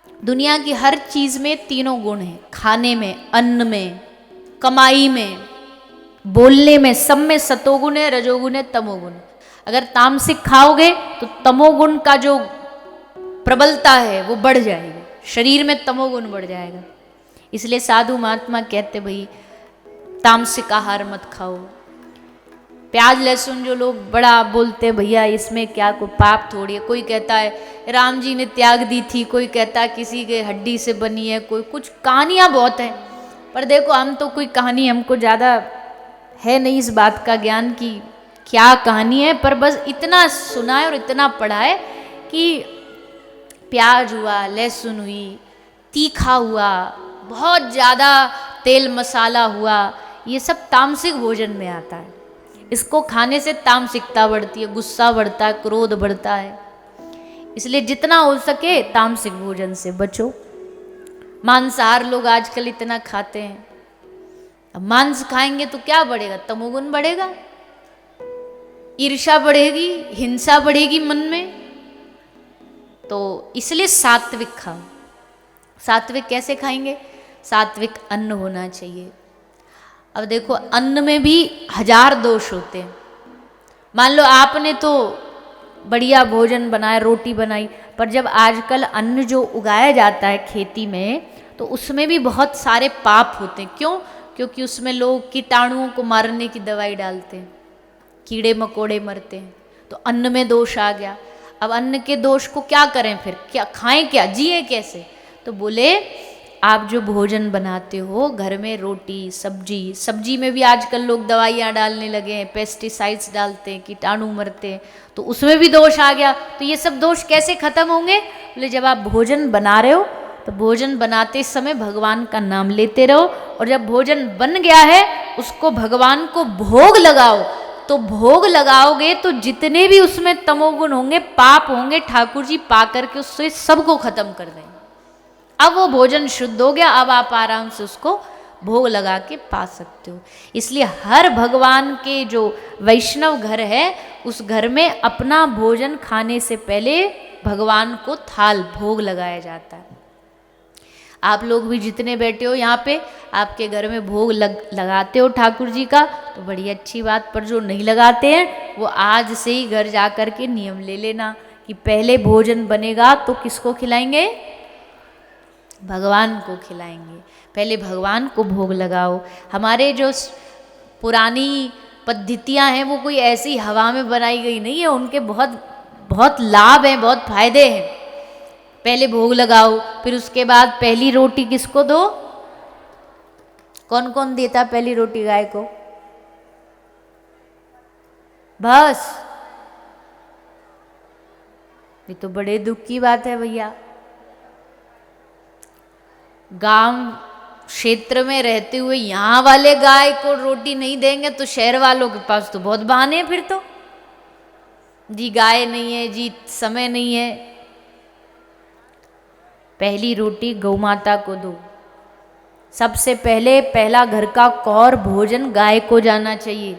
दुनिया की हर चीज में तीनों गुण हैं, खाने में, अन्न में, कमाई में, बोलने में, सब में सतोगुण है, रजोगुण है, तमोगुण है। अगर तामसिक खाओगे तो तमोगुण का जो प्रबलता है वो बढ़ जाएगी, शरीर में तमोगुण बढ़ जाएगा। इसलिए साधु महात्मा कहते भाई तामसिक आहार मत खाओ। प्याज लहसुन जो लोग बड़ा बोलते हैं भैया इसमें क्या कोई पाप थोड़ी है, कोई कहता है राम जी ने त्याग दी थी, कोई कहता है किसी के हड्डी से बनी है, कोई कुछ कहानियाँ बहुत हैं। पर देखो हम तो कोई कहानी, हमको ज़्यादा है नहीं इस बात का ज्ञान कि क्या कहानी है, पर बस इतना सुना है और इतना पढ़ा है कि प्याज हुआ, लहसुन हुई, तीखा हुआ, बहुत ज़्यादा तेल मसाला हुआ, ये सब तामसिक भोजन में आता है। इसको खाने से तामसिकता बढ़ती है, गुस्सा बढ़ता है, क्रोध बढ़ता है। इसलिए जितना हो सके तामसिक भोजन से बचो। मांसाहार लोग आजकल इतना खाते हैं, अब मांस खाएंगे तो क्या बढ़ेगा? तमोगुण बढ़ेगा, ईर्ष्या बढ़ेगी, हिंसा बढ़ेगी मन में। तो इसलिए सात्विक खाओ। सात्विक कैसे खाएंगे? सात्विक अन्न होना चाहिए। अब देखो अन्न में भी 1000 दोष होते हैं। मान लो आपने तो बढ़िया भोजन बनाया, रोटी बनाई, पर जब आजकल अन्न जो उगाया जाता है खेती में तो उसमें भी बहुत सारे पाप होते हैं। क्यों? क्योंकि उसमें लोग कीटाणुओं को मारने की दवाई डालते हैं, कीड़े मकोड़े मरते हैं, तो अन्न में दोष आ गया। अब अन्न के दोष को क्या करें फिर? क्या खाएं, क्या जिए कैसे? तो बोले आप जो भोजन बनाते हो घर में, रोटी सब्जी, सब्जी में भी आजकल लोग दवाइयाँ डालने लगे हैं, पेस्टिसाइड्स डालते हैं, कीटाणु मरते हैं, तो उसमें भी दोष आ गया। तो ये सब दोष कैसे खत्म होंगे? बोले जब आप भोजन बना रहे हो तो भोजन बनाते समय भगवान का नाम लेते रहो, और जब भोजन बन गया है उसको भगवान को भोग लगाओ। तो भोग लगाओगे तो जितने भी उसमें तमोगुण होंगे, पाप होंगे, ठाकुर जी पा करके उससे सबको खत्म कर देंगे। अब वो भोजन शुद्ध हो गया, अब आप आराम से उसको भोग लगा के पा सकते हो। इसलिए हर भगवान के जो वैष्णव घर है उस घर में अपना भोजन खाने से पहले भगवान को थाल भोग लगाया जाता है। आप लोग भी जितने बैठे हो यहाँ पे, आपके घर में भोग लगाते हो ठाकुर जी का, तो बड़ी अच्छी बात। पर जो नहीं लगाते हैं वो आज से ही घर जा कर के नियम ले लेना कि पहले भोजन बनेगा तो किसको खिलाएंगे? भगवान को खिलाएंगे। पहले भगवान को भोग लगाओ। हमारे जो पुरानी पद्धतियाँ हैं वो कोई ऐसी हवा में बनाई गई नहीं है, उनके बहुत बहुत लाभ हैं, बहुत फायदे हैं। पहले भोग लगाओ, फिर उसके बाद पहली रोटी किसको दो? कौन कौन देता पहली रोटी गाय को? बस ये तो बड़े दुख की बात है भैया। गांव क्षेत्र में रहते हुए यहाँ वाले गाय को रोटी नहीं देंगे तो शहर वालों के पास तो बहुत बहाने हैं। फिर तो जी गाय नहीं है, जी समय नहीं है। पहली रोटी गौ माता को दो। सबसे पहले पहला घर का कौर भोजन गाय को जाना चाहिए।